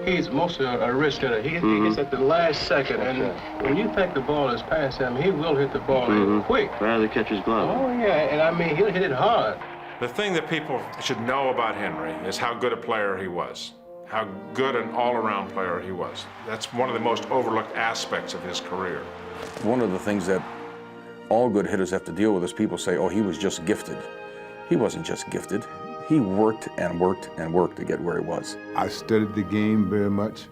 He's mostly a risk hitter. He hits at the last second, and when you think the ball is past him, he will hit the ball quick. Rather catch his glove. Oh, yeah, and I mean, he'll hit it hard. The thing that people should know about Henry is how good a player he was, how good an all-around player he was. That's one of the most overlooked aspects of his career. One of the things that all good hitters have to deal with is people say, oh, he was just gifted. He wasn't just gifted. He worked and worked and worked to get where he was. I studied the game very much.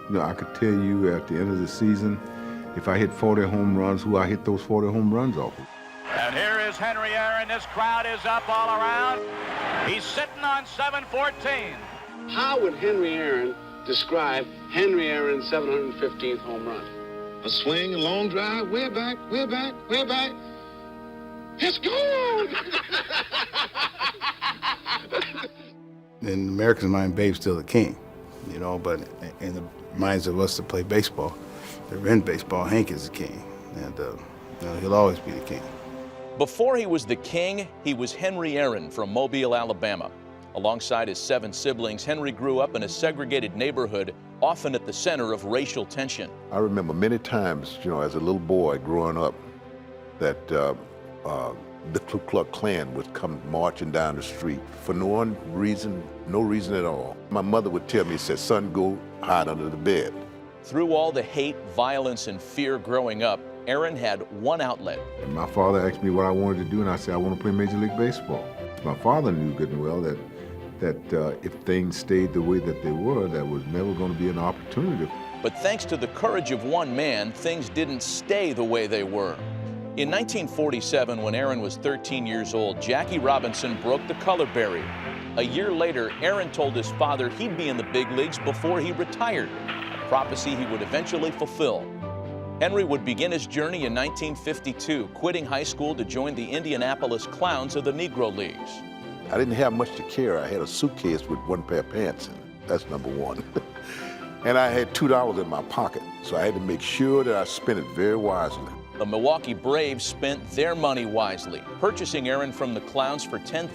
You know, I could tell you at the end of the season, if I hit 40 home runs, who I hit those 40 home runs off of. And here is Henry Aaron. This crowd is up all around. He's sitting on 714. How would Henry Aaron describe Henry Aaron's 715th home run? A swing, a long drive, way back, way back, way back. It's gone! In America's mind, Babe's still the king, you know, but in the minds of us that play baseball, that are in baseball, Hank is the king, and you know, he'll always be the king. Before he was the king, he was Henry Aaron from Mobile, Alabama. Alongside his 7 siblings, Henry grew up in a segregated neighborhood, often at the center of racial tension. I remember many times, you know, as a little boy growing up, that the Ku Klux Klan would come marching down the street for no reason at all. My mother would tell me, said, son, go hide under the bed. Through all the hate, violence, and fear growing up, Aaron had one outlet. And my father asked me what I wanted to do, and I said, I want to play Major League Baseball. My father knew good and well that if things stayed the way that they were, there was never going to be an opportunity. But thanks to the courage of one man, things didn't stay the way they were. In 1947, when Aaron was 13 years old, Jackie Robinson broke the color barrier. A year later, Aaron told his father he'd be in the big leagues before he retired, a prophecy he would eventually fulfill. Henry would begin his journey in 1952, quitting high school to join the Indianapolis Clowns of the Negro Leagues. I didn't have much to carry. I had a suitcase with one pair of pants in it. That's number one. And I had $2 in my pocket, so I had to make sure that I spent it very wisely. The Milwaukee Braves spent their money wisely, purchasing Aaron from the Clowns for $10,000.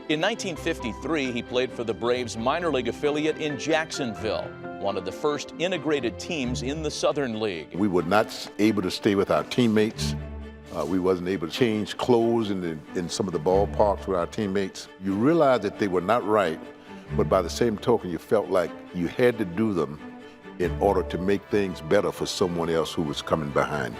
In 1953, he played for the Braves' minor league affiliate in Jacksonville, one of the first integrated teams in the Southern League. We were not able to stay with our teammates. We wasn't able to change clothes in some of the ballparks with our teammates. You realized that they were not right, but by the same token, you felt like you had to do them in order to make things better for someone else who was coming behind.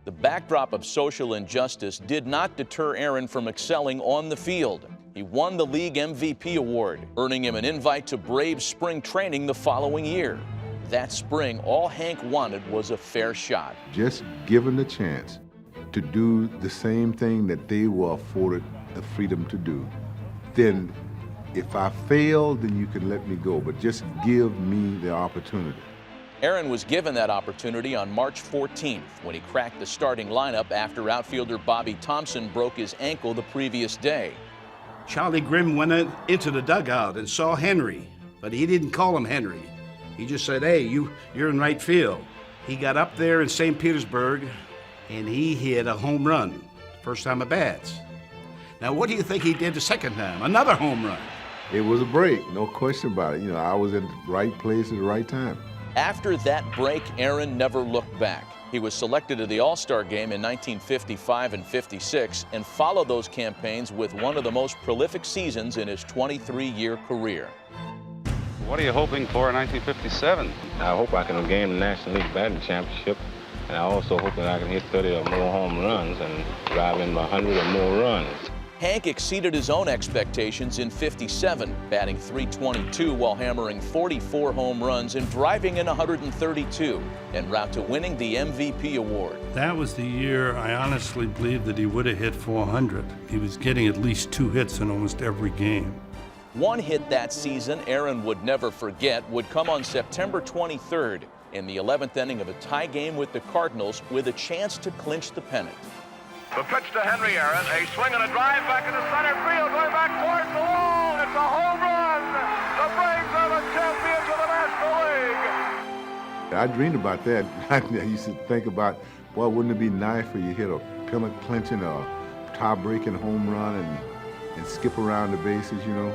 The backdrop of social injustice did not deter Aaron from excelling on the field. He won the league MVP award, earning him an invite to Braves spring training the following year. That spring, all Hank wanted was a fair shot. Just given the chance to do the same thing that they were afforded the freedom to do, then if I fail, then you can let me go, but just give me the opportunity. Aaron was given that opportunity on March 14th when he cracked the starting lineup after outfielder Bobby Thompson broke his ankle the previous day. Charlie Grimm went into the dugout and saw Henry, but he didn't call him Henry. He just said, hey, you're in right field. He got up there in St. Petersburg and he hit a home run, first time at bats. Now, what do you think he did the second time? Another home run. It was a break, no question about it. You know, I was in the right place at the right time. After that break, Aaron never looked back. He was selected to the All-Star game in 1955 and 56 and followed those campaigns with one of the most prolific seasons in his 23-year career. What are you hoping for in 1957? I hope I can gain the National League Batting Championship, and I also hope that I can hit 30 or more home runs and drive in 100 or more runs. Hank exceeded his own expectations in 57, batting .322 while hammering 44 home runs and driving in 132, en route to winning the MVP award. That was the year I honestly believed that he would have hit 400. He was getting at least 2 hits in almost every game. One hit that season Aaron would never forget would come on September 23rd in the 11th inning of a tie game with the Cardinals with a chance to clinch the pennant. The pitch to Henry Aaron, a swing and a drive back into center field, going back towards the wall. It's a home run. The Braves are the champions of the National League. I dreamed about that. I used to think about, boy, wouldn't it be nice for you to hit a pennant clinching or tie-breaking home run and skip around the bases, you know?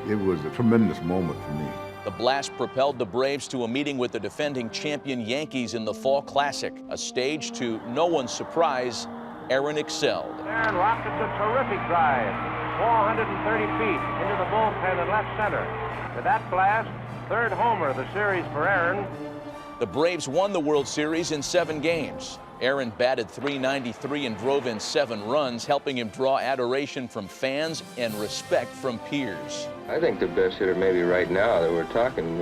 It was a tremendous moment for me. The blast propelled the Braves to a meeting with the defending champion Yankees in the Fall Classic, a stage to no one's surprise, Aaron excelled. Aaron rockets a terrific drive, 430 feet into the bullpen in left center. To that blast, third homer of the series for Aaron. The Braves won the World Series in 7 games. Aaron batted .393 and drove in 7 runs, helping him draw adoration from fans and respect from peers. I think the best hitter maybe right now that we're talking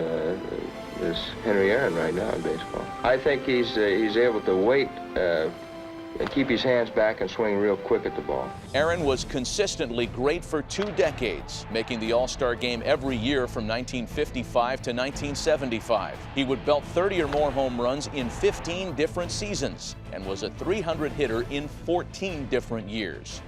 is Henry Aaron right now in baseball. I think he's able to wait and keep his hands back and swing real quick at the ball. Aaron was consistently great for 2 decades, making the All-Star game every year from 1955 to 1975. He would belt 30 or more home runs in 15 different seasons and was a .300 hitter in 14 different years.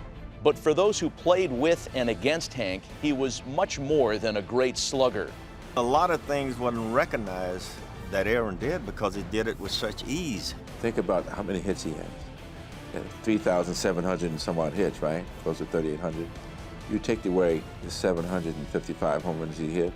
But for those who played with and against Hank, he was much more than a great slugger. A lot of things wasn't recognized that Aaron did because he did it with such ease. Think about how many hits he had. 3,700 and some odd hits, right? Close to 3,800. You take away the 755 home runs he hit,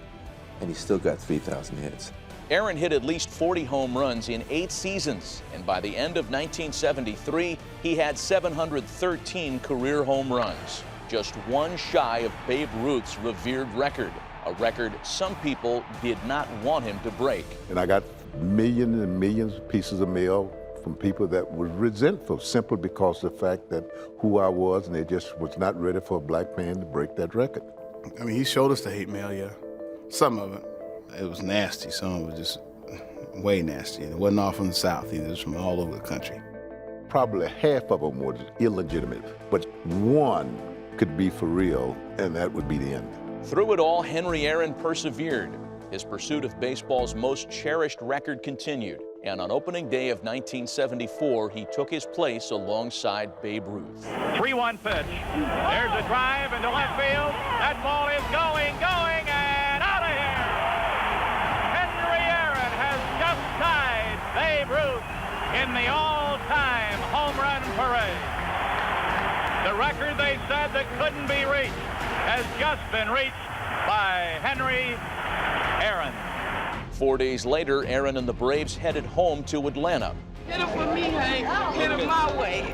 and he still got 3,000 hits. Aaron hit at least 40 home runs in 8 seasons, and by the end of 1973, he had 713 career home runs, just 1 shy of Babe Ruth's revered record, a record some people did not want him to break. And I got millions and millions of pieces of mail from people that were resentful simply because of the fact that who I was, and they just was not ready for a black man to break that record. I mean, he showed us the hate mail, yeah. Some of it was nasty. Some of it was just way nasty. It wasn't all from the South either. It was from all over the country. Probably half of them were illegitimate, but one could be for real, and that would be the end. Through it all, Henry Aaron persevered. His pursuit of baseball's most cherished record continued, and on opening day of 1974, he took his place alongside Babe Ruth. 3-1 pitch. There's a drive into left field. That ball is going, and out of here. Henry Aaron has just tied Babe Ruth in the all-time home run parade. The record they said that couldn't be reached has just been reached by Henry Aaron. 4 days later, Aaron and the Braves headed home to Atlanta. Hit it for me, Hank. Hit it my way.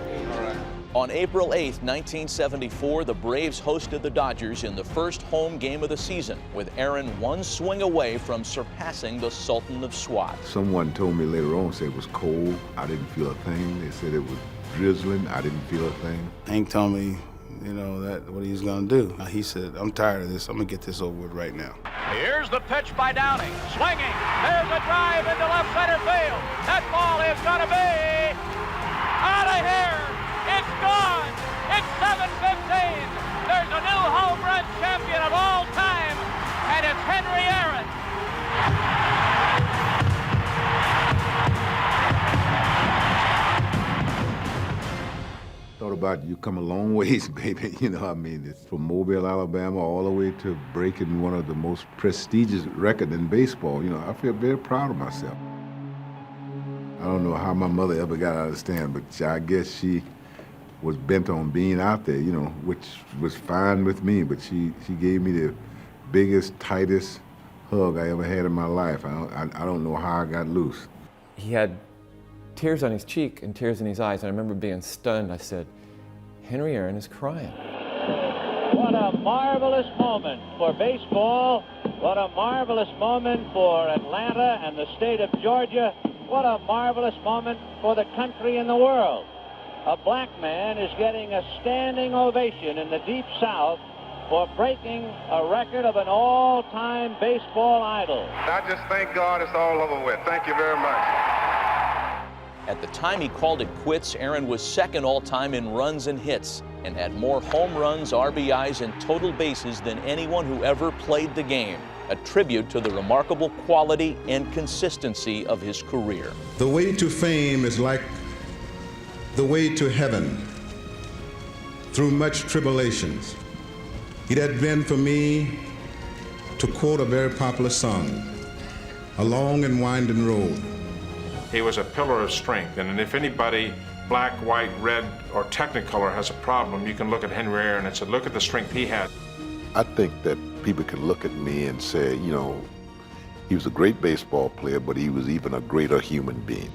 On April 8, 1974, the Braves hosted the Dodgers in the first home game of the season, with Aaron 1 swing away from surpassing the Sultan of Swat. Someone told me later on, said it was cold. I didn't feel a thing. They said it was drizzling. I didn't feel a thing. Hank told me, you know, that what he was gonna do. He said, I'm tired of this. I'm gonna get this over with right now. Here's the pitch by Downing. Swinging. There's a drive into left center field. That ball is gonna be out of here. It's gone. It's 7:15. There's a new home run champion of all time, and it's Henry Aaron. Thought about you come a long ways, baby. You know, I mean, it's from Mobile, Alabama, all the way to breaking one of the most prestigious records in baseball. You know, I feel very proud of myself. I don't know how my mother ever got out of the stand, but I guess she was bent on being out there, you know, which was fine with me, but she gave me the biggest, tightest hug I ever had in my life. I don't know how I got loose. He had tears on his cheek and tears in his eyes, and I remember being stunned. I said, Henry Aaron is crying. What a marvelous moment for baseball. What a marvelous moment for Atlanta and the state of Georgia. What a marvelous moment for the country and the world. A black man is getting a standing ovation in the Deep South for breaking a record of an all-time baseball idol. I just thank God it's all over with. Thank you very much. At the time he called it quits, Aaron was second all-time in runs and hits and had more home runs, RBIs, and total bases than anyone who ever played the game, a tribute to the remarkable quality and consistency of his career. The way to fame is like the way to heaven, through much tribulations. It had been for me, to quote a very popular song, a long and winding road. He was a pillar of strength, and if anybody, black, white, red, or Technicolor has a problem, you can look at Henry Aaron and say, look at the strength he had. I think that people can look at me and say, you know, He was a great baseball player, but he was even a greater human being.